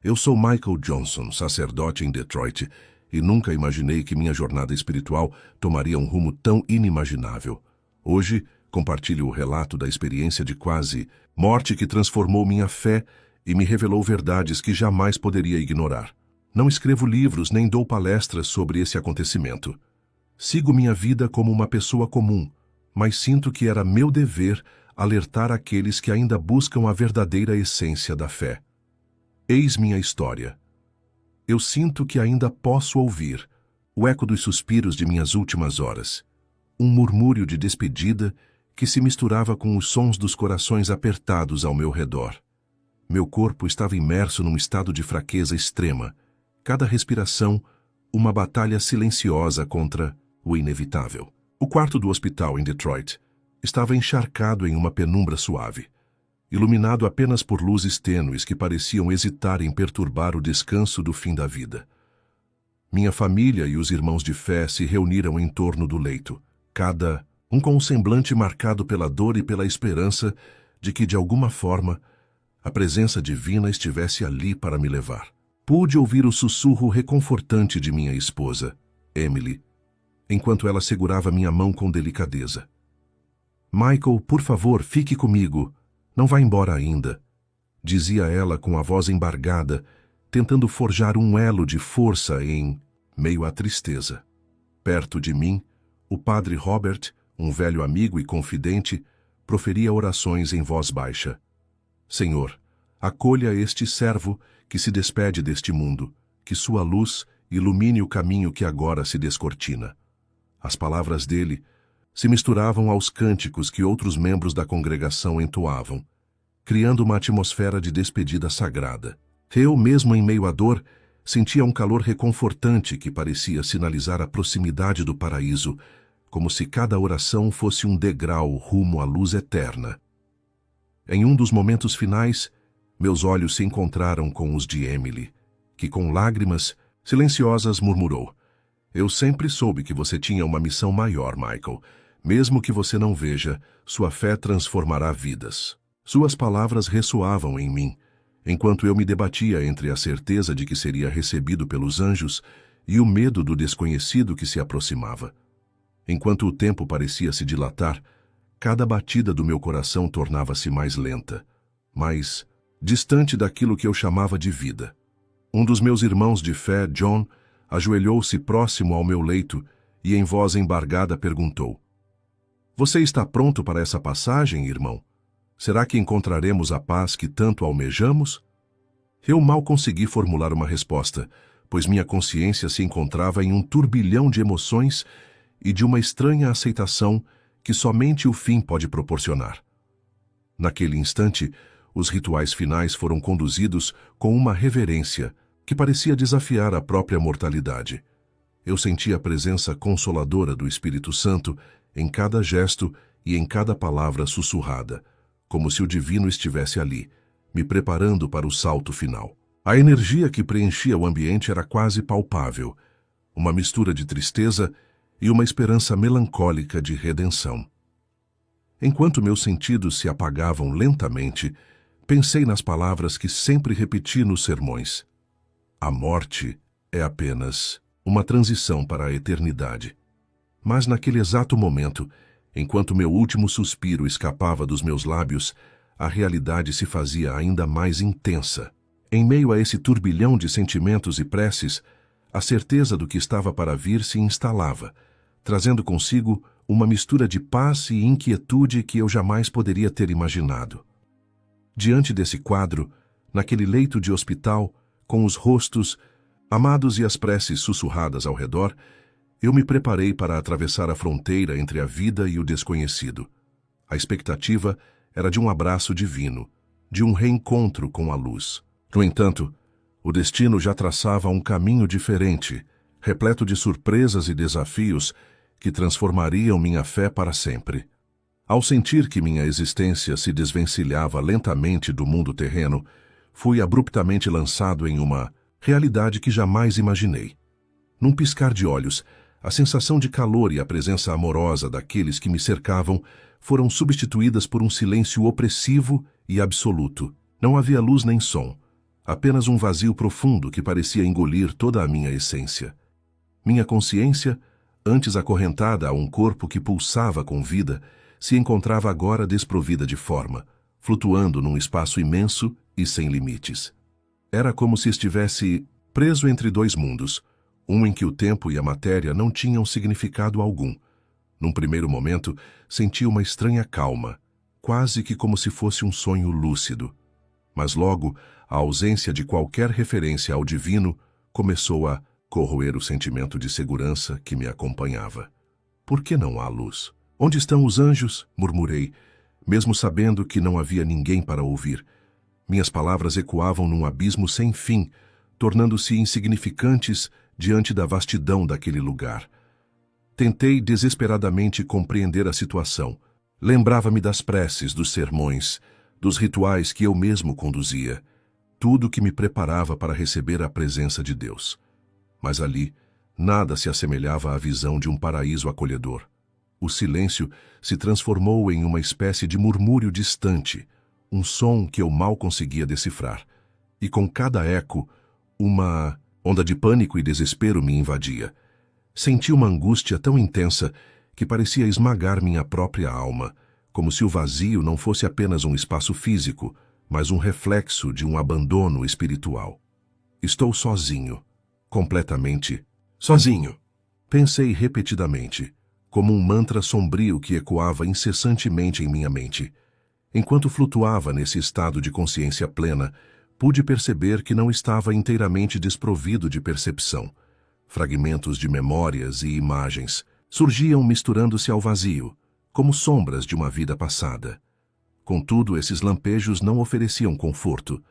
Eu sou Michael Johnson, sacerdote em Detroit, e nunca imaginei que minha jornada espiritual tomaria um rumo tão inimaginável. Hoje, compartilho o relato da experiência de quase morte que transformou minha fé e me revelou verdades que jamais poderia ignorar. Não escrevo livros nem dou palestras sobre esse acontecimento. Sigo minha vida como uma pessoa comum, mas sinto que era meu dever alertar aqueles que ainda buscam a verdadeira essência da fé. Eis minha história. Eu sinto que ainda posso ouvir o eco dos suspiros de minhas últimas horas, um murmúrio de despedida que se misturava com os sons dos corações apertados ao meu redor. Meu corpo estava imerso num estado de fraqueza extrema, cada respiração uma batalha silenciosa contra o inevitável. O quarto do hospital em Detroit estava encharcado em uma penumbra suave, iluminado apenas por luzes tênues que pareciam hesitar em perturbar o descanso do fim da vida. Minha família e os irmãos de fé se reuniram em torno do leito, cada um com um semblante marcado pela dor e pela esperança de que, de alguma forma, a presença divina estivesse ali para me levar. Pude ouvir o sussurro reconfortante de minha esposa, Emily, enquanto ela segurava minha mão com delicadeza. "Michael, por favor, fique comigo. Não vá embora ainda", dizia ela com a voz embargada, tentando forjar um elo de força em meio à tristeza. Perto de mim, o padre Robert, um velho amigo e confidente, proferia orações em voz baixa. "Senhor, acolha este servo que se despede deste mundo, que sua luz ilumine o caminho que agora se descortina." As palavras dele se misturavam aos cânticos que outros membros da congregação entoavam, criando uma atmosfera de despedida sagrada. Eu, mesmo em meio à dor, sentia um calor reconfortante que parecia sinalizar a proximidade do paraíso, como se cada oração fosse um degrau rumo à luz eterna. Em um dos momentos finais, meus olhos se encontraram com os de Emily, que com lágrimas silenciosas murmurou: "Eu sempre soube que você tinha uma missão maior, Michael. Mesmo que você não veja, sua fé transformará vidas." Suas palavras ressoavam em mim, enquanto eu me debatia entre a certeza de que seria recebido pelos anjos e o medo do desconhecido que se aproximava. Enquanto o tempo parecia se dilatar, cada batida do meu coração tornava-se mais lenta, mais distante daquilo que eu chamava de vida. Um dos meus irmãos de fé, John, ajoelhou-se próximo ao meu leito e, em voz embargada, perguntou: "Você está pronto para essa passagem, irmão? Será que encontraremos a paz que tanto almejamos?" Eu mal consegui formular uma resposta, pois minha consciência se encontrava em um turbilhão de emoções e de uma estranha aceitação que somente o fim pode proporcionar. Naquele instante, os rituais finais foram conduzidos com uma reverência que parecia desafiar a própria mortalidade. Eu senti a presença consoladora do Espírito Santo em cada gesto e em cada palavra sussurrada, como se o divino estivesse ali, me preparando para o salto final. A energia que preenchia o ambiente era quase palpável, uma mistura de tristeza e uma esperança melancólica de redenção. Enquanto meus sentidos se apagavam lentamente, pensei nas palavras que sempre repeti nos sermões: "A morte é apenas uma transição para a eternidade." Mas naquele exato momento, enquanto meu último suspiro escapava dos meus lábios, a realidade se fazia ainda mais intensa. Em meio a esse turbilhão de sentimentos e preces, a certeza do que estava para vir se instalava, trazendo consigo uma mistura de paz e inquietude que eu jamais poderia ter imaginado. Diante desse quadro, naquele leito de hospital, com os rostos amados e as preces sussurradas ao redor, eu me preparei para atravessar a fronteira entre a vida e o desconhecido. A expectativa era de um abraço divino, de um reencontro com a luz. No entanto, o destino já traçava um caminho diferente, repleto de surpresas e desafios que transformariam minha fé para sempre. Ao sentir que minha existência se desvencilhava lentamente do mundo terreno, fui abruptamente lançado em uma realidade que jamais imaginei. Num piscar de olhos, a sensação de calor e a presença amorosa daqueles que me cercavam foram substituídas por um silêncio opressivo e absoluto. Não havia luz nem som, Apenas um vazio profundo que parecia engolir toda a minha essência. Minha consciência, antes acorrentada a um corpo que pulsava com vida, se encontrava agora desprovida de forma, flutuando num espaço imenso e sem limites. Era como se estivesse preso entre dois mundos, um em que o tempo e a matéria não tinham significado algum. Num primeiro momento, senti uma estranha calma, quase que como se fosse um sonho lúcido. Mas logo, a ausência de qualquer referência ao divino começou a corroer o sentimento de segurança que me acompanhava. Por que não há luz? Onde estão os anjos? Murmurei, mesmo sabendo que não havia ninguém para ouvir. Minhas palavras ecoavam num abismo sem fim, tornando-se insignificantes diante da vastidão daquele lugar. Tentei desesperadamente compreender a situação. Lembrava-me das preces, dos sermões, dos rituais que eu mesmo conduzia. Tudo que me preparava para receber a presença de Deus. Mas ali, nada se assemelhava à visão de um paraíso acolhedor. O silêncio se transformou em uma espécie de murmúrio distante, um som que eu mal conseguia decifrar. E com cada eco, uma onda de pânico e desespero me invadia. Senti uma angústia tão intensa que parecia esmagar minha própria alma, como se o vazio não fosse apenas um espaço físico, mas um reflexo de um abandono espiritual. Estou sozinho, completamente sozinho. Pensei repetidamente, como um mantra sombrio que ecoava incessantemente em minha mente. Enquanto flutuava nesse estado de consciência plena, pude perceber que não estava inteiramente desprovido de percepção. Fragmentos de memórias e imagens surgiam misturando-se ao vazio, como sombras de uma vida passada. Contudo, esses lampejos não ofereciam conforto,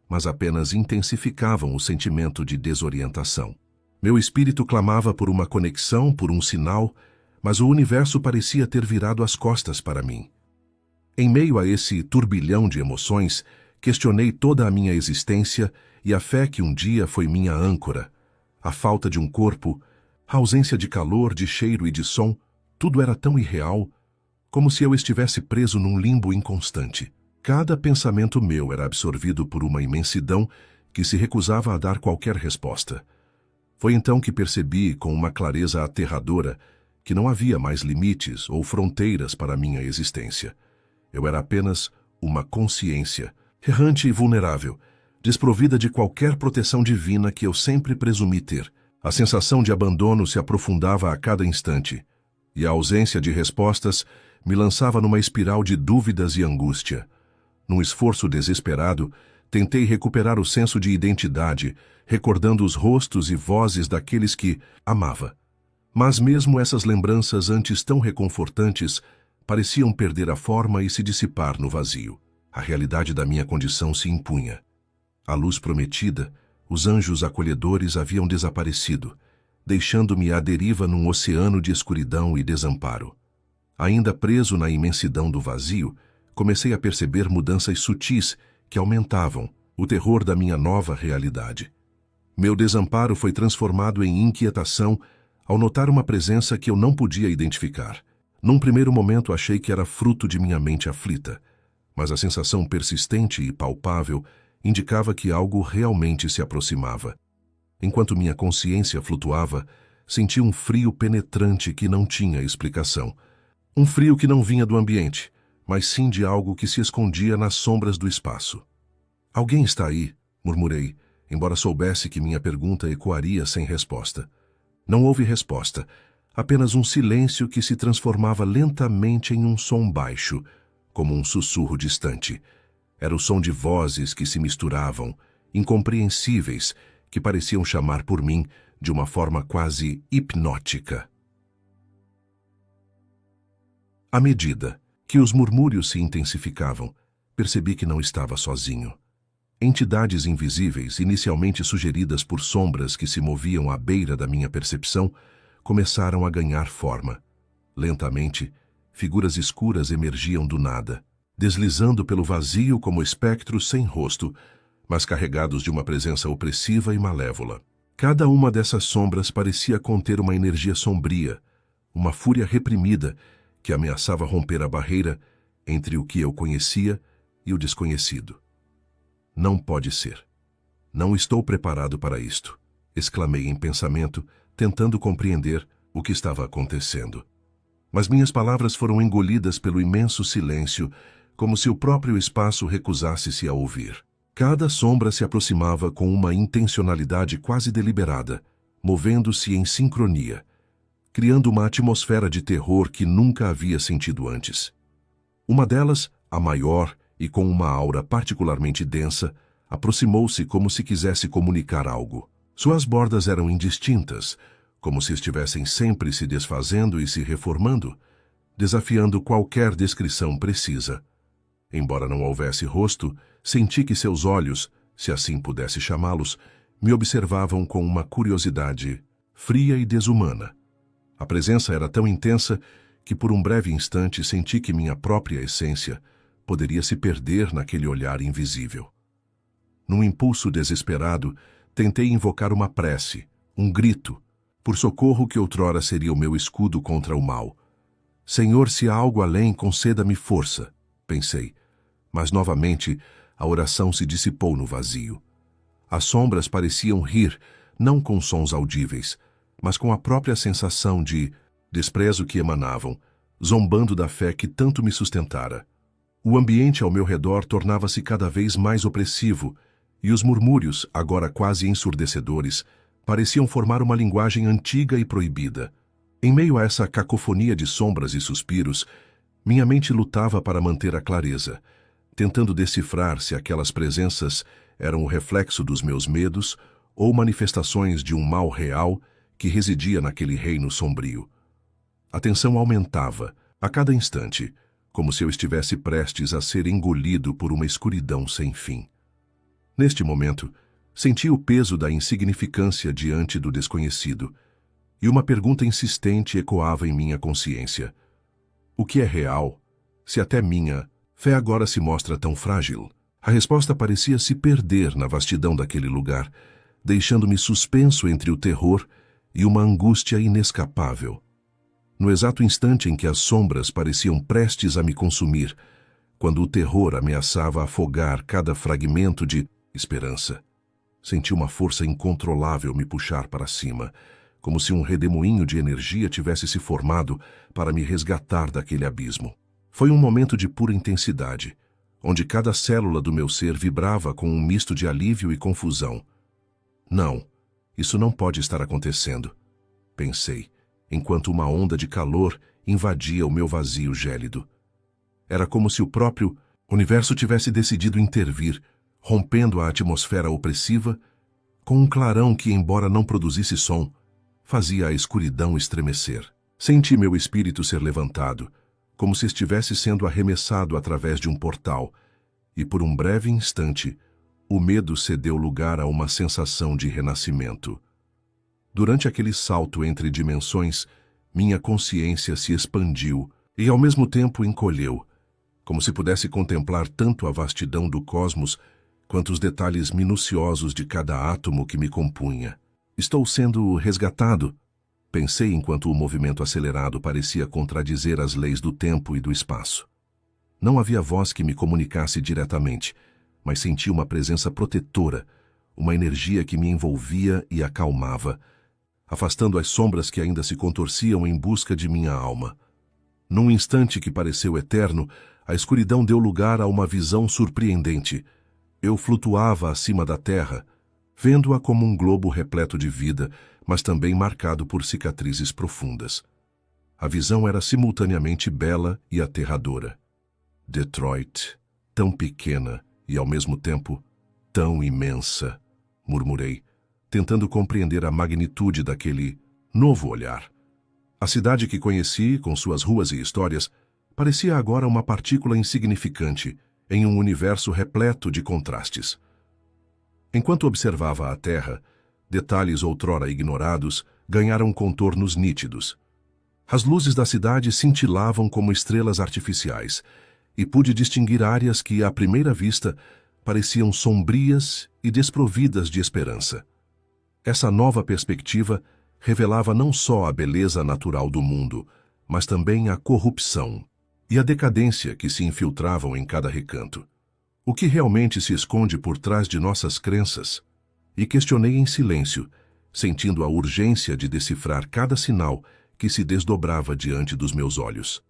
mas apenas intensificavam o sentimento de desorientação. Meu espírito clamava por uma conexão, por um sinal, mas o universo parecia ter virado as costas para mim. Em meio a esse turbilhão de emoções, questionei toda a minha existência e a fé que um dia foi minha âncora. A falta de um corpo, a ausência de calor, de cheiro e de som, tudo era tão irreal, como se eu estivesse preso num limbo inconstante. Cada pensamento meu era absorvido por uma imensidão que se recusava a dar qualquer resposta. Foi então que percebi, com uma clareza aterradora, que não havia mais limites ou fronteiras para a minha existência. Eu era apenas uma consciência, errante e vulnerável, desprovida de qualquer proteção divina que eu sempre presumi ter. A sensação de abandono se aprofundava a cada instante, e a ausência de respostas me lançava numa espiral de dúvidas e angústia. Num esforço desesperado, tentei recuperar o senso de identidade, recordando os rostos e vozes daqueles que amava. Mas mesmo essas lembranças antes tão reconfortantes pareciam perder a forma e se dissipar no vazio. A realidade da minha condição se impunha. A luz prometida, os anjos acolhedores haviam desaparecido, deixando-me à deriva num oceano de escuridão e desamparo. Ainda preso na imensidão do vazio, comecei a perceber mudanças sutis que aumentavam o terror da minha nova realidade. Meu desamparo foi transformado em inquietação ao notar uma presença que eu não podia identificar. Num primeiro momento achei que era fruto de minha mente aflita, mas a sensação persistente e palpável indicava que algo realmente se aproximava. Enquanto minha consciência flutuava, senti um frio penetrante que não tinha explicação. Um frio que não vinha do ambiente, mas sim de algo que se escondia nas sombras do espaço. "Alguém está aí?", murmurei, embora soubesse que minha pergunta ecoaria sem resposta. Não houve resposta, apenas um silêncio que se transformava lentamente em um som baixo, como um sussurro distante. Era o som de vozes que se misturavam, incompreensíveis, que pareciam chamar por mim de uma forma quase hipnótica. À medida que os murmúrios se intensificavam, percebi que não estava sozinho. Entidades invisíveis, inicialmente sugeridas por sombras que se moviam à beira da minha percepção, começaram a ganhar forma. Lentamente, figuras escuras emergiam do nada, deslizando pelo vazio como espectros sem rosto, mas carregados de uma presença opressiva e malévola. Cada uma dessas sombras parecia conter uma energia sombria, uma fúria reprimida que ameaçava romper a barreira entre o que eu conhecia e o desconhecido. Não pode ser. Não estou preparado para isto, exclamei em pensamento, tentando compreender o que estava acontecendo. Mas minhas palavras foram engolidas pelo imenso silêncio, como se o próprio espaço recusasse-se a ouvir. Cada sombra se aproximava com uma intencionalidade quase deliberada, movendo-se em sincronia, criando uma atmosfera de terror que nunca havia sentido antes. Uma delas, a maior e com uma aura particularmente densa, aproximou-se como se quisesse comunicar algo. Suas bordas eram indistintas, como se estivessem sempre se desfazendo e se reformando, desafiando qualquer descrição precisa. Embora não houvesse rosto, senti que seus olhos, se assim pudesse chamá-los, me observavam com uma curiosidade fria e desumana. A presença era tão intensa que por um breve instante senti que minha própria essência poderia se perder naquele olhar invisível. Num impulso desesperado, tentei invocar uma prece, um grito, por socorro que outrora seria o meu escudo contra o mal. Senhor, se há algo além, conceda-me força, pensei. Mas novamente a oração se dissipou no vazio. As sombras pareciam rir, não com sons audíveis, mas com a própria sensação de desprezo que emanavam, zombando da fé que tanto me sustentara. O ambiente ao meu redor tornava-se cada vez mais opressivo, e os murmúrios, agora quase ensurdecedores, pareciam formar uma linguagem antiga e proibida. Em meio a essa cacofonia de sombras e suspiros, minha mente lutava para manter a clareza, tentando decifrar se aquelas presenças eram o reflexo dos meus medos ou manifestações de um mal real que residia naquele reino sombrio. A tensão aumentava, a cada instante, como se eu estivesse prestes a ser engolido por uma escuridão sem fim. Neste momento, senti o peso da insignificância diante do desconhecido, e uma pergunta insistente ecoava em minha consciência. O que é real, se até minha fé agora se mostra tão frágil? A resposta parecia se perder na vastidão daquele lugar, deixando-me suspenso entre o terror e uma angústia inescapável. No exato instante em que as sombras pareciam prestes a me consumir, quando o terror ameaçava afogar cada fragmento de esperança, senti uma força incontrolável me puxar para cima, como se um redemoinho de energia tivesse se formado para me resgatar daquele abismo. Foi um momento de pura intensidade, onde cada célula do meu ser vibrava com um misto de alívio e confusão. Não, isso não pode estar acontecendo, pensei, enquanto uma onda de calor invadia o meu vazio gélido. Era como se o próprio universo tivesse decidido intervir, rompendo a atmosfera opressiva, com um clarão que, embora não produzisse som, fazia a escuridão estremecer. Senti meu espírito ser levantado, como se estivesse sendo arremessado através de um portal, e por um breve instante, o medo cedeu lugar a uma sensação de renascimento. Durante aquele salto entre dimensões, minha consciência se expandiu e ao mesmo tempo encolheu, como se pudesse contemplar tanto a vastidão do cosmos quanto os detalhes minuciosos de cada átomo que me compunha. Estou sendo resgatado, pensei enquanto o movimento acelerado parecia contradizer as leis do tempo e do espaço. Não havia voz que me comunicasse diretamente, mas senti uma presença protetora, uma energia que me envolvia e acalmava, afastando as sombras que ainda se contorciam em busca de minha alma. Num instante que pareceu eterno, a escuridão deu lugar a uma visão surpreendente. Eu flutuava acima da terra, vendo-a como um globo repleto de vida, mas também marcado por cicatrizes profundas. A visão era simultaneamente bela e aterradora. Detroit, tão pequena e, ao mesmo tempo, tão imensa, murmurei, tentando compreender a magnitude daquele novo olhar. A cidade que conheci, com suas ruas e histórias, parecia agora uma partícula insignificante em um universo repleto de contrastes. Enquanto observava a terra, detalhes outrora ignorados ganharam contornos nítidos. As luzes da cidade cintilavam como estrelas artificiais, e pude distinguir áreas que, à primeira vista, pareciam sombrias e desprovidas de esperança. Essa nova perspectiva revelava não só a beleza natural do mundo, mas também a corrupção e a decadência que se infiltravam em cada recanto. O que realmente se esconde por trás de nossas crenças? e questionei em silêncio, sentindo a urgência de decifrar cada sinal que se desdobrava diante dos meus olhos.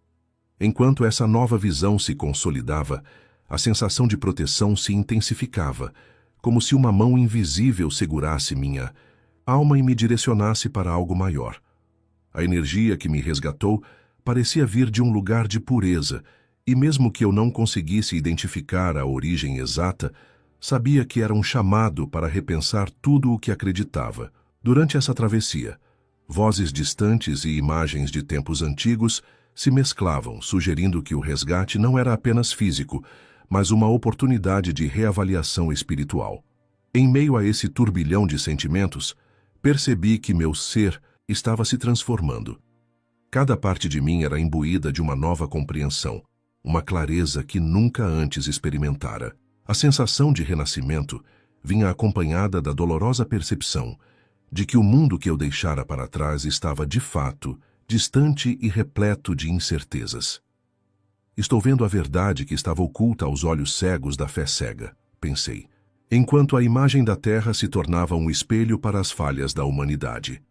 Enquanto essa nova visão se consolidava, a sensação de proteção se intensificava, como se uma mão invisível segurasse minha alma e me direcionasse para algo maior. A energia que me resgatou parecia vir de um lugar de pureza, e mesmo que eu não conseguisse identificar a origem exata, sabia que era um chamado para repensar tudo o que acreditava. Durante essa travessia, vozes distantes e imagens de tempos antigos se mesclavam, sugerindo que o resgate não era apenas físico, mas uma oportunidade de reavaliação espiritual. Em meio a esse turbilhão de sentimentos, percebi que meu ser estava se transformando. Cada parte de mim era imbuída de uma nova compreensão, uma clareza que nunca antes experimentara. A sensação de renascimento vinha acompanhada da dolorosa percepção de que o mundo que eu deixara para trás estava, de fato, distante e repleto de incertezas. Estou vendo a verdade que estava oculta aos olhos cegos da fé cega, pensei, enquanto a imagem da Terra se tornava um espelho para as falhas da humanidade.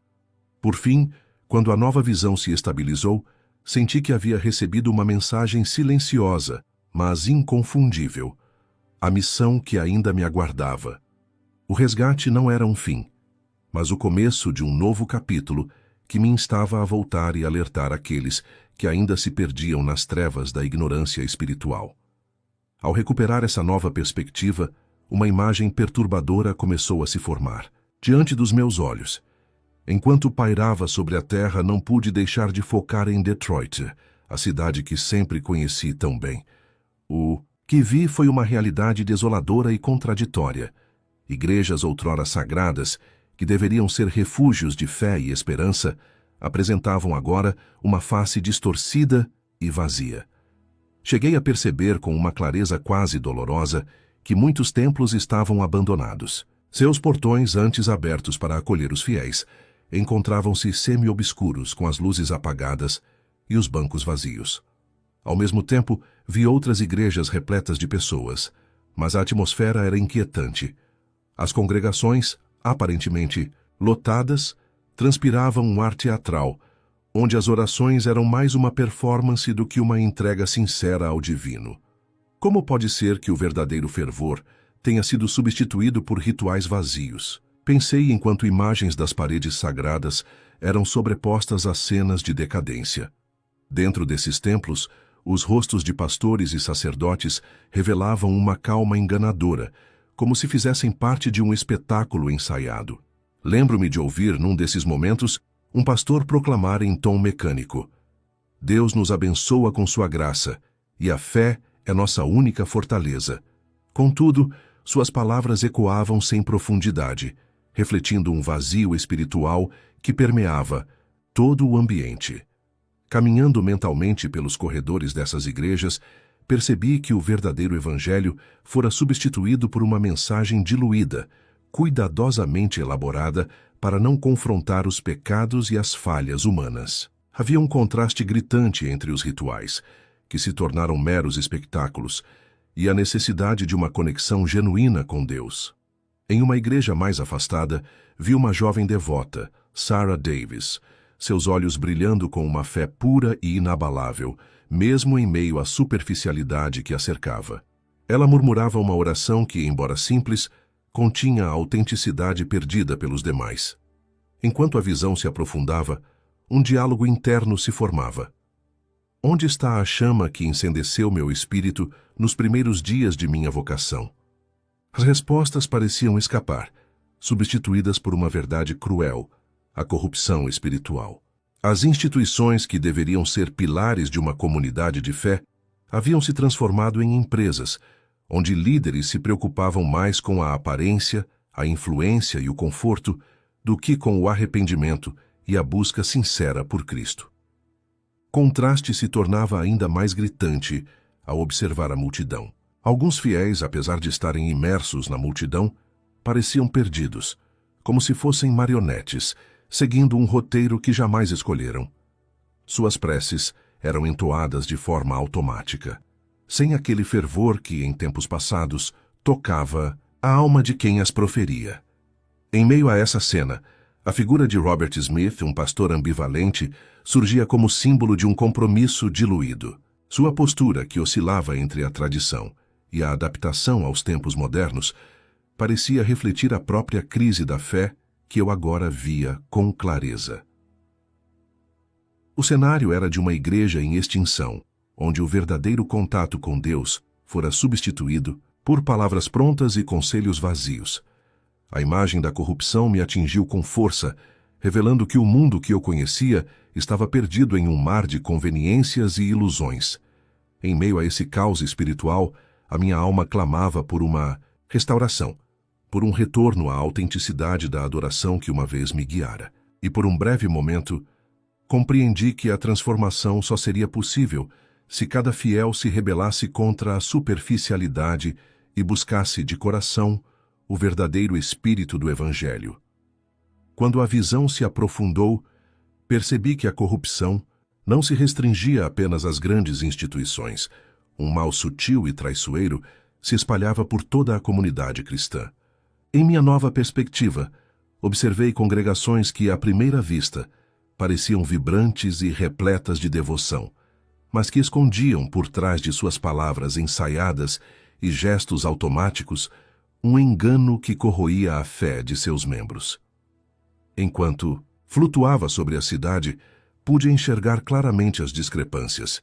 Por fim, quando a nova visão se estabilizou, senti que havia recebido uma mensagem silenciosa, mas inconfundível. A missão que ainda me aguardava. O resgate não era um fim, mas o começo de um novo capítulo que me instava a voltar e alertar aqueles que ainda se perdiam nas trevas da ignorância espiritual. Ao recuperar essa nova perspectiva, uma imagem perturbadora começou a se formar, diante dos meus olhos. Enquanto pairava sobre a terra, não pude deixar de focar em Detroit, a cidade que sempre conheci tão bem. O que vi foi uma realidade desoladora e contraditória. Igrejas outrora sagradas, que deveriam ser refúgios de fé e esperança, apresentavam agora uma face distorcida e vazia. Cheguei a perceber com uma clareza quase dolorosa que muitos templos estavam abandonados. Seus portões, antes abertos para acolher os fiéis, encontravam-se semi-obscuros com as luzes apagadas e os bancos vazios. Ao mesmo tempo, vi outras igrejas repletas de pessoas, mas a atmosfera era inquietante. As congregações, aparentemente lotadas, transpiravam um ar teatral, onde as orações eram mais uma performance do que uma entrega sincera ao divino. Como pode ser que o verdadeiro fervor tenha sido substituído por rituais vazios? Pensei enquanto imagens das paredes sagradas eram sobrepostas a cenas de decadência. Dentro desses templos, os rostos de pastores e sacerdotes revelavam uma calma enganadora, como se fizessem parte de um espetáculo ensaiado. Lembro-me de ouvir, num desses momentos, um pastor proclamar em tom mecânico: Deus nos abençoa com sua graça, e a fé é nossa única fortaleza. Contudo, suas palavras ecoavam sem profundidade, refletindo um vazio espiritual que permeava todo o ambiente. Caminhando mentalmente pelos corredores dessas igrejas, percebi que o verdadeiro evangelho fora substituído por uma mensagem diluída, cuidadosamente elaborada para não confrontar os pecados e as falhas humanas. Havia um contraste gritante entre os rituais, que se tornaram meros espetáculos, e a necessidade de uma conexão genuína com Deus. Em uma igreja mais afastada, vi uma jovem devota, Sarah Davis, seus olhos brilhando com uma fé pura e inabalável, mesmo em meio à superficialidade que a cercava. Ela murmurava uma oração que, embora simples, continha a autenticidade perdida pelos demais. Enquanto a visão se aprofundava, um diálogo interno se formava. Onde está a chama que encendeceu meu espírito nos primeiros dias de minha vocação? As respostas pareciam escapar, substituídas por uma verdade cruel, a corrupção espiritual. As instituições que deveriam ser pilares de uma comunidade de fé haviam se transformado em empresas, onde líderes se preocupavam mais com a aparência, a influência e o conforto do que com o arrependimento e a busca sincera por Cristo. Contraste se tornava ainda mais gritante ao observar a multidão. Alguns fiéis, apesar de estarem imersos na multidão, pareciam perdidos, como se fossem marionetes, seguindo um roteiro que jamais escolheram. Suas preces eram entoadas de forma automática, sem aquele fervor que, em tempos passados, tocava a alma de quem as proferia. Em meio a essa cena, a figura de Robert Smith, um pastor ambivalente, surgia como símbolo de um compromisso diluído. Sua postura, que oscilava entre a tradição e a adaptação aos tempos modernos, parecia refletir a própria crise da fé que eu agora via com clareza. O cenário era de uma igreja em extinção, onde o verdadeiro contato com Deus fora substituído por palavras prontas e conselhos vazios. A imagem da corrupção me atingiu com força, revelando que o mundo que eu conhecia estava perdido em um mar de conveniências e ilusões. Em meio a esse caos espiritual, a minha alma clamava por uma restauração, por um retorno à autenticidade da adoração que uma vez me guiara. E por um breve momento, compreendi que a transformação só seria possível se cada fiel se rebelasse contra a superficialidade e buscasse de coração o verdadeiro espírito do Evangelho. Quando a visão se aprofundou, percebi que a corrupção não se restringia apenas às grandes instituições. Um mal sutil e traiçoeiro se espalhava por toda a comunidade cristã. Em minha nova perspectiva, observei congregações que, à primeira vista, pareciam vibrantes e repletas de devoção, mas que escondiam por trás de suas palavras ensaiadas e gestos automáticos um engano que corroía a fé de seus membros. Enquanto flutuava sobre a cidade, pude enxergar claramente as discrepâncias.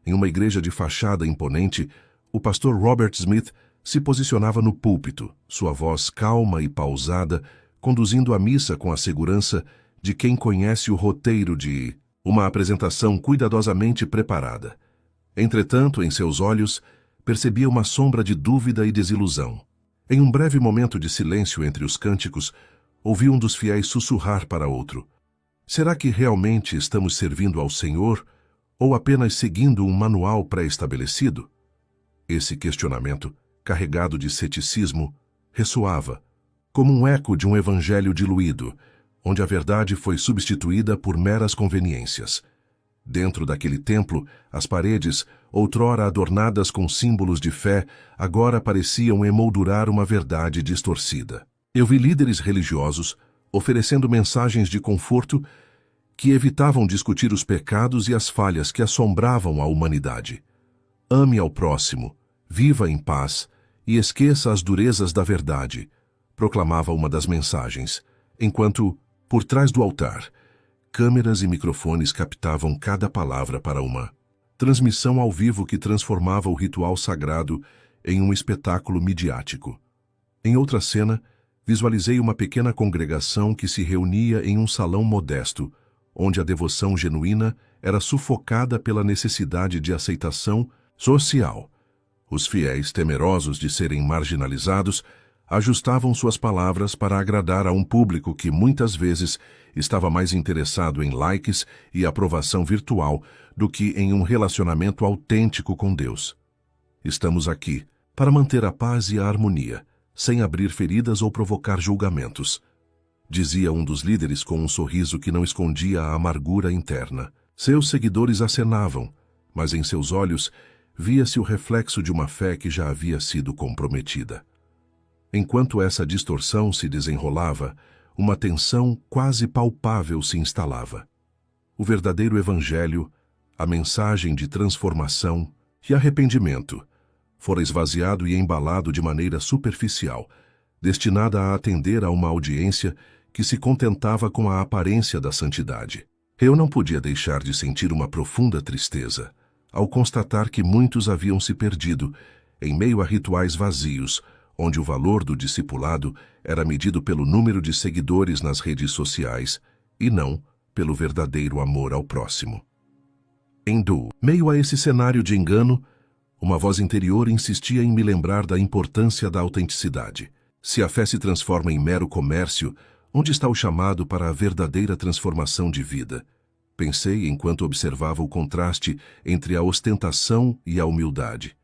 Em uma igreja de fachada imponente, o pastor Robert Smith se posicionava no púlpito, sua voz calma e pausada, conduzindo a missa com a segurança de quem conhece o roteiro de uma apresentação cuidadosamente preparada. Entretanto, em seus olhos, percebia uma sombra de dúvida e desilusão. Em um breve momento de silêncio entre os cânticos, ouvi um dos fiéis sussurrar para outro: será que realmente estamos servindo ao Senhor ou apenas seguindo um manual pré-estabelecido? Esse questionamento, carregado de ceticismo, ressoava, como um eco de um evangelho diluído, onde a verdade foi substituída por meras conveniências. Dentro daquele templo, as paredes, outrora adornadas com símbolos de fé, agora pareciam emoldurar uma verdade distorcida. Eu vi líderes religiosos oferecendo mensagens de conforto que evitavam discutir os pecados e as falhas que assombravam a humanidade. Ame ao próximo, viva em paz e esqueça as durezas da verdade, proclamava uma das mensagens, enquanto, por trás do altar, câmeras e microfones captavam cada palavra para uma transmissão ao vivo que transformava o ritual sagrado em um espetáculo midiático. Em outra cena, visualizei uma pequena congregação que se reunia em um salão modesto, onde a devoção genuína era sufocada pela necessidade de aceitação social. Os fiéis, temerosos de serem marginalizados, ajustavam suas palavras para agradar a um público que muitas vezes estava mais interessado em likes e aprovação virtual do que em um relacionamento autêntico com Deus. Estamos aqui para manter a paz e a harmonia, sem abrir feridas ou provocar julgamentos, dizia um dos líderes com um sorriso que não escondia a amargura interna. Seus seguidores acenavam, mas em seus olhos via-se o reflexo de uma fé que já havia sido comprometida. Enquanto essa distorção se desenrolava, uma tensão quase palpável se instalava. O verdadeiro evangelho, a mensagem de transformação e arrependimento, fora esvaziado e embalado de maneira superficial, destinada a atender a uma audiência que se contentava com a aparência da santidade. Eu não podia deixar de sentir uma profunda tristeza ao constatar que muitos haviam se perdido em meio a rituais vazios, onde o valor do discipulado era medido pelo número de seguidores nas redes sociais e não pelo verdadeiro amor ao próximo. Em meio a esse cenário de engano, uma voz interior insistia em me lembrar da importância da autenticidade. Se a fé se transforma em mero comércio, onde está o chamado para a verdadeira transformação de vida? Pensei enquanto observava o contraste entre a ostentação e a humildade.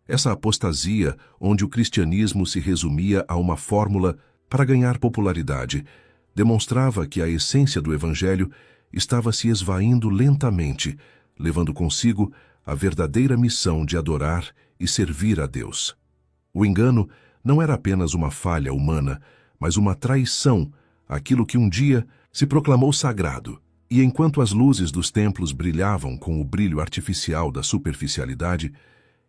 Essa apostasia, onde o cristianismo se resumia a uma fórmula para ganhar popularidade, demonstrava que a essência do evangelho estava se esvaindo lentamente, levando consigo a verdadeira missão de adorar e servir a Deus. O engano não era apenas uma falha humana, mas uma traição àquilo que um dia se proclamou sagrado. E enquanto as luzes dos templos brilhavam com o brilho artificial da superficialidade,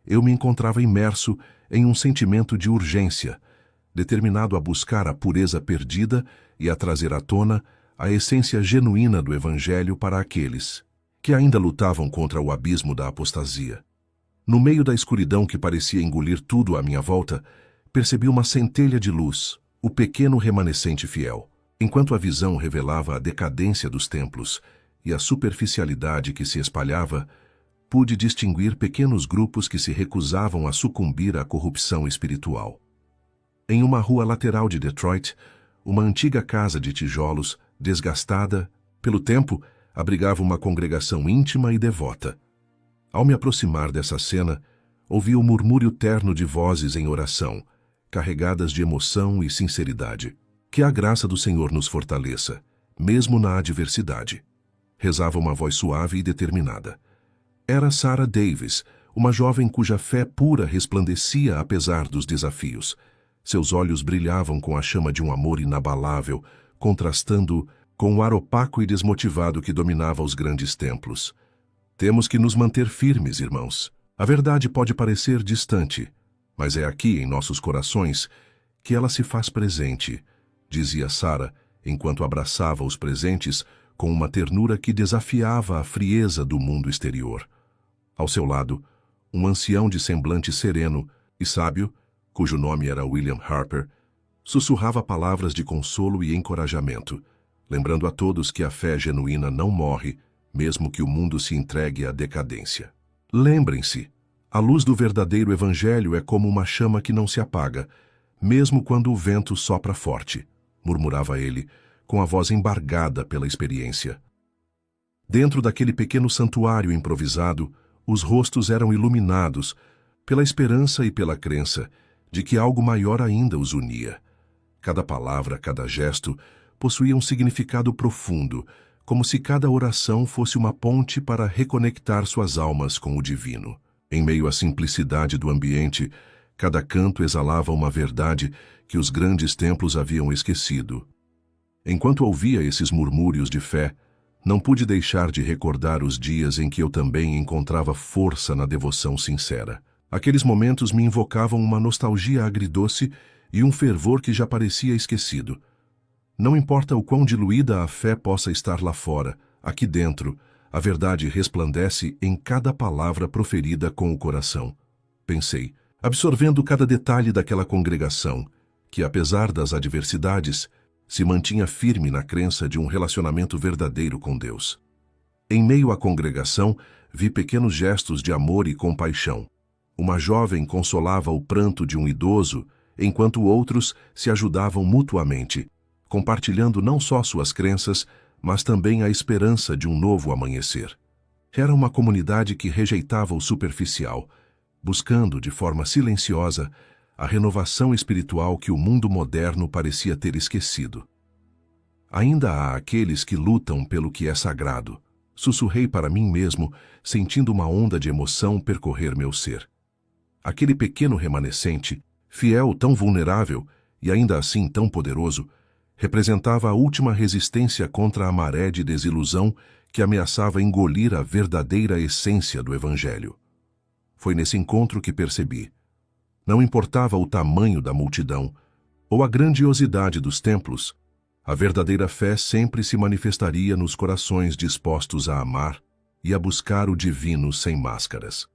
eu me encontrava imerso em um sentimento de urgência, determinado a buscar a pureza perdida e a trazer à tona a essência genuína do Evangelho para aqueles que ainda lutavam contra o abismo da apostasia. No meio da escuridão que parecia engolir tudo à minha volta, percebi uma centelha de luz, o pequeno remanescente fiel. Enquanto a visão revelava a decadência dos templos e a superficialidade que se espalhava, pude distinguir pequenos grupos que se recusavam a sucumbir à corrupção espiritual. Em uma rua lateral de Detroit, uma antiga casa de tijolos, desgastada pelo tempo, abrigava uma congregação íntima e devota. Ao me aproximar dessa cena, ouvi o murmúrio terno de vozes em oração, carregadas de emoção e sinceridade. Que a graça do Senhor nos fortaleça, mesmo na adversidade. Rezava uma voz suave e determinada. Era Sarah Davis, uma jovem cuja fé pura resplandecia apesar dos desafios. Seus olhos brilhavam com a chama de um amor inabalável, contrastando com o ar opaco e desmotivado que dominava os grandes templos. Temos que nos manter firmes, irmãos. A verdade pode parecer distante, mas é aqui em nossos corações que ela se faz presente, dizia Sarah, enquanto abraçava os presentes com uma ternura que desafiava a frieza do mundo exterior. Ao seu lado, um ancião de semblante sereno e sábio, cujo nome era William Harper, sussurrava palavras de consolo e encorajamento, lembrando a todos que a fé genuína não morre, mesmo que o mundo se entregue à decadência. Lembrem-se, a luz do verdadeiro Evangelho é como uma chama que não se apaga, mesmo quando o vento sopra forte, murmurava ele, com a voz embargada pela experiência. Dentro daquele pequeno santuário improvisado, os rostos eram iluminados pela esperança e pela crença de que algo maior ainda os unia. Cada palavra, cada gesto, possuía um significado profundo, como se cada oração fosse uma ponte para reconectar suas almas com o divino. Em meio à simplicidade do ambiente, cada canto exalava uma verdade que os grandes templos haviam esquecido. Enquanto ouvia esses murmúrios de fé, não pude deixar de recordar os dias em que eu também encontrava força na devoção sincera. Aqueles momentos me invocavam uma nostalgia agridoce e um fervor que já parecia esquecido. Não importa o quão diluída a fé possa estar lá fora, aqui dentro, a verdade resplandece em cada palavra proferida com o coração. Pensei, absorvendo cada detalhe daquela congregação, que, apesar das adversidades, se mantinha firme na crença de um relacionamento verdadeiro com Deus. Em meio à congregação, vi pequenos gestos de amor e compaixão. Uma jovem consolava o pranto de um idoso, enquanto outros se ajudavam mutuamente, compartilhando não só suas crenças, mas também a esperança de um novo amanhecer. Era uma comunidade que rejeitava o superficial, buscando, de forma silenciosa, a renovação espiritual que o mundo moderno parecia ter esquecido. Ainda há aqueles que lutam pelo que é sagrado. Sussurrei para mim mesmo, sentindo uma onda de emoção percorrer meu ser. Aquele pequeno remanescente, fiel, tão vulnerável e ainda assim tão poderoso, representava a última resistência contra a maré de desilusão que ameaçava engolir a verdadeira essência do Evangelho. Foi nesse encontro que percebi. Não importava o tamanho da multidão ou a grandiosidade dos templos, a verdadeira fé sempre se manifestaria nos corações dispostos a amar e a buscar o divino sem máscaras.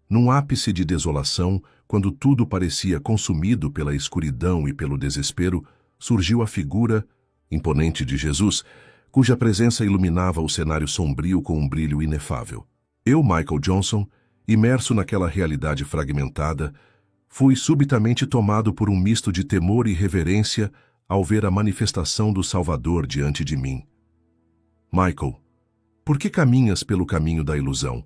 Num ápice de desolação, quando tudo parecia consumido pela escuridão e pelo desespero, surgiu a figura imponente de Jesus, cuja presença iluminava o cenário sombrio com um brilho inefável. Eu, Michael Johnson, imerso naquela realidade fragmentada, fui subitamente tomado por um misto de temor e reverência ao ver a manifestação do Salvador diante de mim. Michael, por que caminhas pelo caminho da ilusão?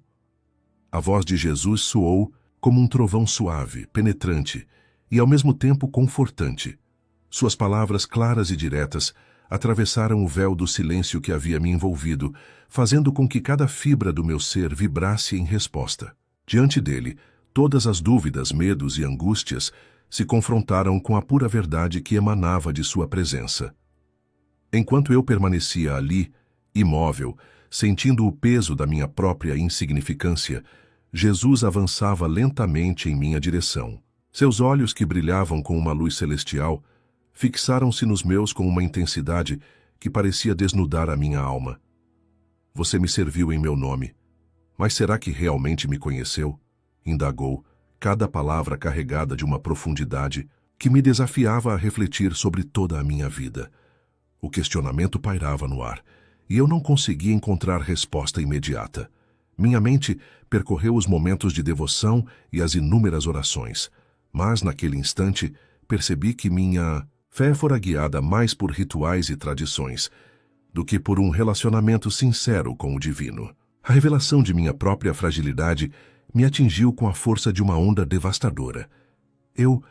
A voz de Jesus soou como um trovão suave, penetrante e ao mesmo tempo confortante. Suas palavras claras e diretas atravessaram o véu do silêncio que havia me envolvido, fazendo com que cada fibra do meu ser vibrasse em resposta. Diante dele, todas as dúvidas, medos e angústias se confrontaram com a pura verdade que emanava de sua presença. Enquanto eu permanecia ali, imóvel, sentindo o peso da minha própria insignificância, Jesus avançava lentamente em minha direção. Seus olhos, que brilhavam com uma luz celestial, fixaram-se nos meus com uma intensidade que parecia desnudar a minha alma. Você me serviu em meu nome, mas será que realmente me conheceu? Indagou, cada palavra carregada de uma profundidade que me desafiava a refletir sobre toda a minha vida. O questionamento pairava no ar, e eu não conseguia encontrar resposta imediata. Minha mente percorreu os momentos de devoção e as inúmeras orações, mas naquele instante percebi que minha fé fora guiada mais por rituais e tradições do que por um relacionamento sincero com o divino. A revelação de minha própria fragilidade me atingiu com a força de uma onda devastadora. Eu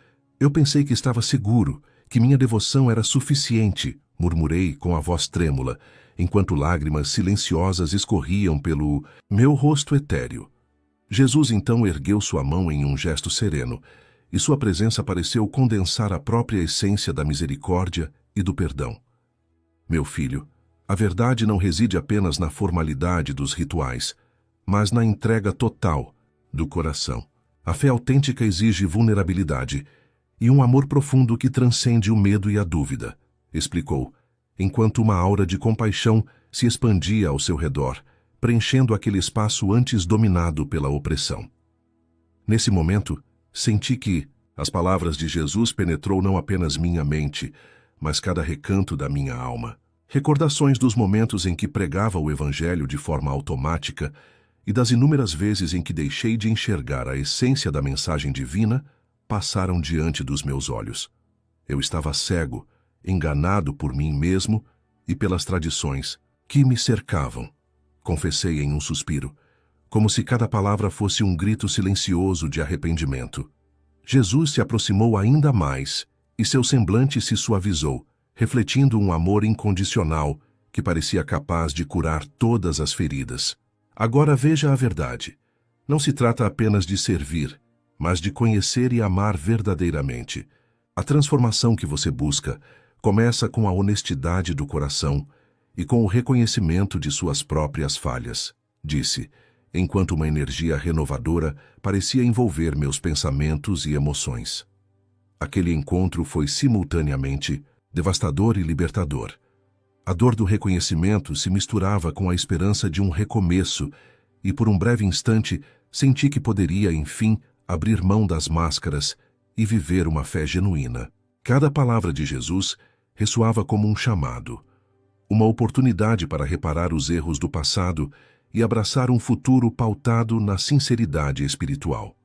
pensei que estava seguro, que minha devoção era suficiente, murmurei com a voz trêmula, enquanto lágrimas silenciosas escorriam pelo meu rosto etéreo. Jesus então ergueu sua mão em um gesto sereno, e sua presença pareceu condensar a própria essência da misericórdia e do perdão. Meu filho, a verdade não reside apenas na formalidade dos rituais, mas na entrega total do coração. A fé autêntica exige vulnerabilidade e um amor profundo que transcende o medo e a dúvida, explicou, enquanto uma aura de compaixão se expandia ao seu redor, preenchendo aquele espaço antes dominado pela opressão. Nesse momento, senti que as palavras de Jesus penetrou não apenas minha mente, mas cada recanto da minha alma. Recordações dos momentos em que pregava o Evangelho de forma automática e das inúmeras vezes em que deixei de enxergar a essência da mensagem divina passaram diante dos meus olhos. Eu estava cego, enganado por mim mesmo e pelas tradições que me cercavam. Confessei em um suspiro, como se cada palavra fosse um grito silencioso de arrependimento. Jesus se aproximou ainda mais e seu semblante se suavizou, refletindo um amor incondicional que parecia capaz de curar todas as feridas. Agora veja a verdade. Não se trata apenas de servir, mas de conhecer e amar verdadeiramente. A transformação que você busca começa com a honestidade do coração e com o reconhecimento de suas próprias falhas, disse, enquanto uma energia renovadora parecia envolver meus pensamentos e emoções. Aquele encontro foi simultaneamente devastador e libertador. A dor do reconhecimento se misturava com a esperança de um recomeço e, por um breve instante, senti que poderia, enfim, abrir mão das máscaras e viver uma fé genuína. Cada palavra de Jesus ressoava como um chamado, uma oportunidade para reparar os erros do passado e abraçar um futuro pautado na sinceridade espiritual.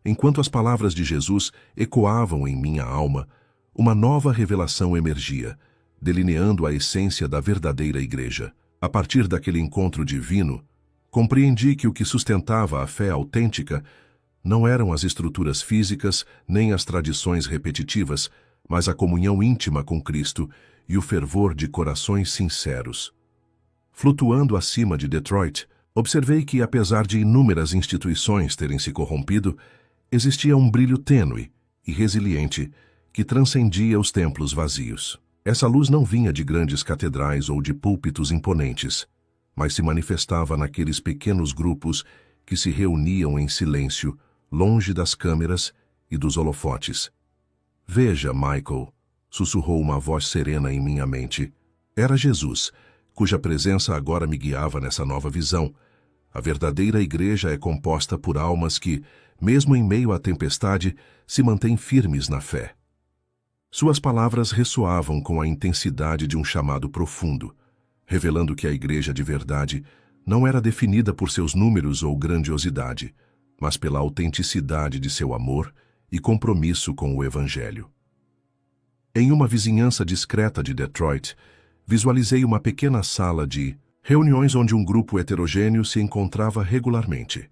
Enquanto as palavras de Jesus ecoavam em minha alma, uma nova revelação emergia, delineando a essência da verdadeira igreja. A partir daquele encontro divino, compreendi que o que sustentava a fé autêntica não eram as estruturas físicas nem as tradições repetitivas, mas a comunhão íntima com Cristo e o fervor de corações sinceros. Flutuando acima de Detroit, observei que, apesar de inúmeras instituições terem se corrompido, existia um brilho tênue e resiliente que transcendia os templos vazios. Essa luz não vinha de grandes catedrais ou de púlpitos imponentes, mas se manifestava naqueles pequenos grupos que se reuniam em silêncio, longe das câmeras e dos holofotes. Veja, Michael, sussurrou uma voz serena em minha mente. Era Jesus, cuja presença agora me guiava nessa nova visão. A verdadeira igreja é composta por almas que, mesmo em meio à tempestade, se mantêm firmes na fé. Suas palavras ressoavam com a intensidade de um chamado profundo, revelando que a igreja de verdade não era definida por seus números ou grandiosidade, mas pela autenticidade de seu amor e compromisso com o Evangelho. Em uma vizinhança discreta de Detroit, visualizei uma pequena sala de reuniões onde um grupo heterogêneo se encontrava regularmente.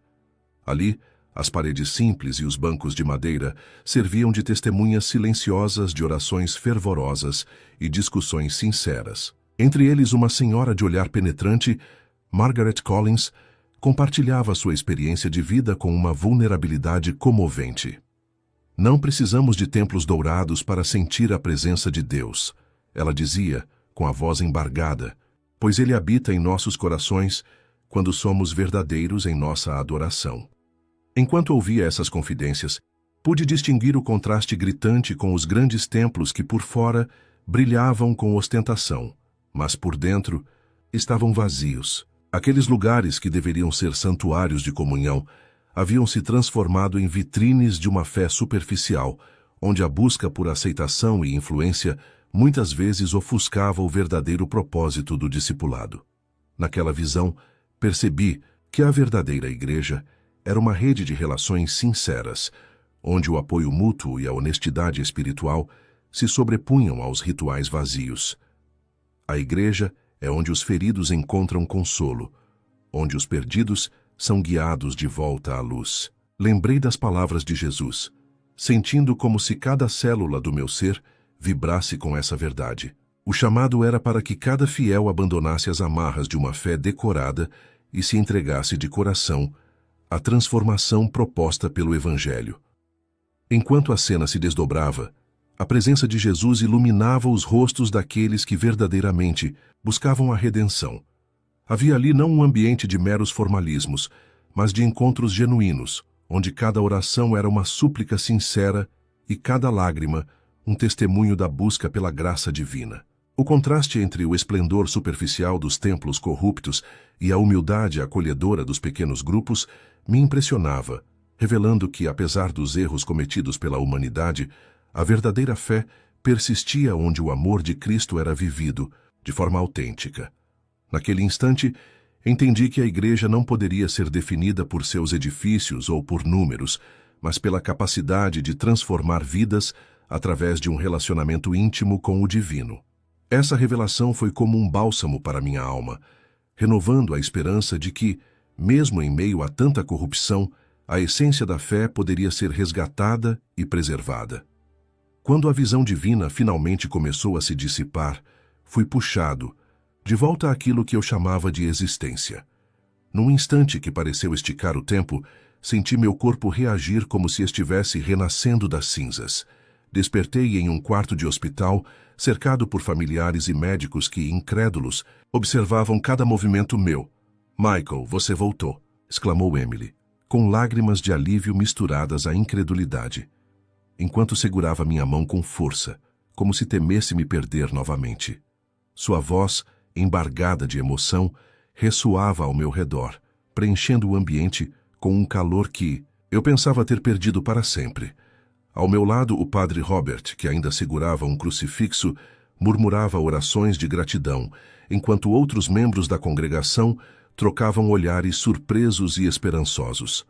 Ali, as paredes simples e os bancos de madeira serviam de testemunhas silenciosas de orações fervorosas e discussões sinceras. Entre eles, uma senhora de olhar penetrante, Margaret Collins, compartilhava sua experiência de vida com uma vulnerabilidade comovente. Não precisamos de templos dourados para sentir a presença de Deus, ela dizia, com a voz embargada, pois Ele habita em nossos corações quando somos verdadeiros em nossa adoração. Enquanto ouvia essas confidências, pude distinguir o contraste gritante com os grandes templos que por fora brilhavam com ostentação, mas por dentro estavam vazios. Aqueles lugares que deveriam ser santuários de comunhão haviam se transformado em vitrines de uma fé superficial, onde a busca por aceitação e influência muitas vezes ofuscava o verdadeiro propósito do discipulado. Naquela visão, percebi que a verdadeira igreja era uma rede de relações sinceras, onde o apoio mútuo e a honestidade espiritual se sobrepunham aos rituais vazios. A igreja é onde os feridos encontram consolo, onde os perdidos são guiados de volta à luz. Lembrei das palavras de Jesus, sentindo como se cada célula do meu ser vibrasse com essa verdade. O chamado era para que cada fiel abandonasse as amarras de uma fé decorada e se entregasse de coração à transformação proposta pelo Evangelho. Enquanto a cena se desdobrava, a presença de Jesus iluminava os rostos daqueles que verdadeiramente buscavam a redenção. Havia ali não um ambiente de meros formalismos, mas de encontros genuínos, onde cada oração era uma súplica sincera e cada lágrima um testemunho da busca pela graça divina. O contraste entre o esplendor superficial dos templos corruptos e a humildade acolhedora dos pequenos grupos me impressionava, revelando que, apesar dos erros cometidos pela humanidade, a verdadeira fé persistia onde o amor de Cristo era vivido, de forma autêntica. Naquele instante, entendi que a igreja não poderia ser definida por seus edifícios ou por números, mas pela capacidade de transformar vidas através de um relacionamento íntimo com o divino. Essa revelação foi como um bálsamo para minha alma, renovando a esperança de que, mesmo em meio a tanta corrupção, a essência da fé poderia ser resgatada e preservada. Quando a visão divina finalmente começou a se dissipar, fui puxado, de volta àquilo que eu chamava de existência. Num instante que pareceu esticar o tempo, senti meu corpo reagir como se estivesse renascendo das cinzas. Despertei em um quarto de hospital, cercado por familiares e médicos que, incrédulos, observavam cada movimento meu. "Michael, você voltou", exclamou Emily, com lágrimas de alívio misturadas à incredulidade, enquanto segurava minha mão com força, como se temesse me perder novamente. Sua voz, embargada de emoção, ressoava ao meu redor, preenchendo o ambiente com um calor que eu pensava ter perdido para sempre. Ao meu lado, o padre Robert, que ainda segurava um crucifixo, murmurava orações de gratidão, enquanto outros membros da congregação trocavam olhares surpresos e esperançosos.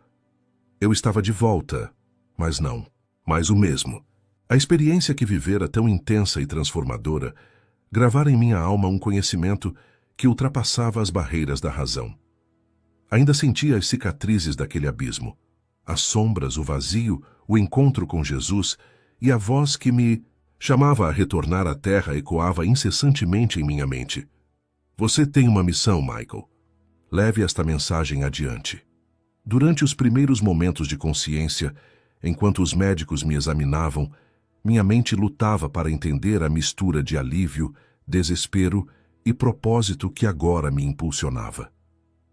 Eu estava de volta, mas não, mais o mesmo. A experiência que vivera tão intensa e transformadora gravara em minha alma um conhecimento que ultrapassava as barreiras da razão. Ainda sentia as cicatrizes daquele abismo, as sombras, o vazio, o encontro com Jesus e a voz que me chamava a retornar à terra ecoava incessantemente em minha mente. "Você tem uma missão, Michael. Leve esta mensagem adiante." Durante os primeiros momentos de consciência, enquanto os médicos me examinavam, minha mente lutava para entender a mistura de alívio, desespero e propósito que agora me impulsionava.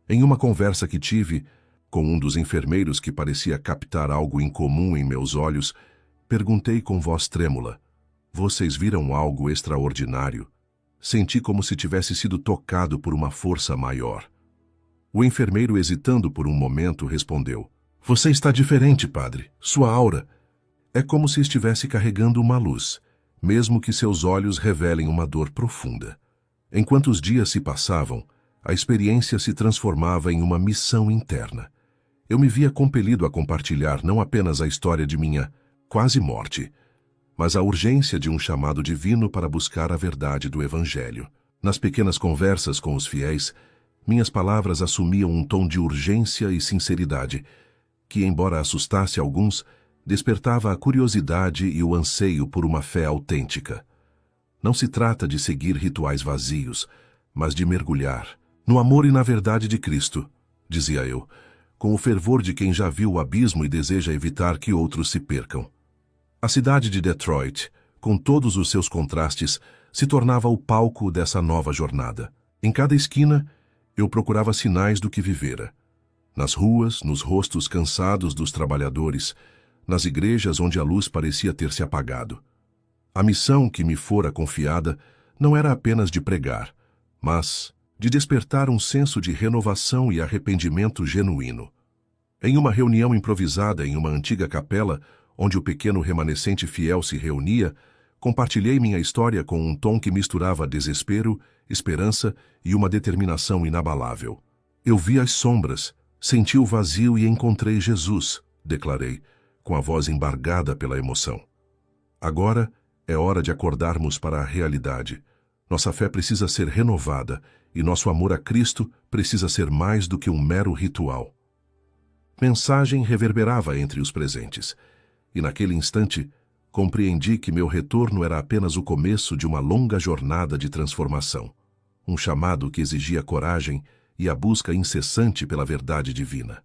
Em uma conversa que tive com um dos enfermeiros que parecia captar algo incomum em meus olhos, perguntei com voz trêmula: "Vocês viram algo extraordinário?" Senti como se tivesse sido tocado por uma força maior. O enfermeiro, hesitando por um momento, respondeu: "Você está diferente, padre. Sua aura é como se estivesse carregando uma luz, mesmo que seus olhos revelem uma dor profunda." Enquanto os dias se passavam, a experiência se transformava em uma missão interna. Eu me via compelido a compartilhar não apenas a história de minha quase morte, mas a urgência de um chamado divino para buscar a verdade do Evangelho. Nas pequenas conversas com os fiéis, minhas palavras assumiam um tom de urgência e sinceridade, que, embora assustasse alguns, despertava a curiosidade e o anseio por uma fé autêntica. Não se trata de seguir rituais vazios, mas de mergulhar no amor e na verdade de Cristo, dizia eu, com o fervor de quem já viu o abismo e deseja evitar que outros se percam. A cidade de Detroit, com todos os seus contrastes, se tornava o palco dessa nova jornada. Em cada esquina, eu procurava sinais do que vivera. Nas ruas, nos rostos cansados dos trabalhadores, nas igrejas onde a luz parecia ter se apagado. A missão que me fora confiada não era apenas de pregar, mas de despertar um senso de renovação e arrependimento genuíno. Em uma reunião improvisada em uma antiga capela, onde o pequeno remanescente fiel se reunia, compartilhei minha história com um tom que misturava desespero, esperança e uma determinação inabalável. Eu vi as sombras, senti o vazio e encontrei Jesus, declarei, com a voz embargada pela emoção. Agora é hora de acordarmos para a realidade. Nossa fé precisa ser renovada e nosso amor a Cristo precisa ser mais do que um mero ritual. Mensagem reverberava entre os presentes, e naquele instante compreendi que meu retorno era apenas o começo de uma longa jornada de transformação, um chamado que exigia coragem e a busca incessante pela verdade divina.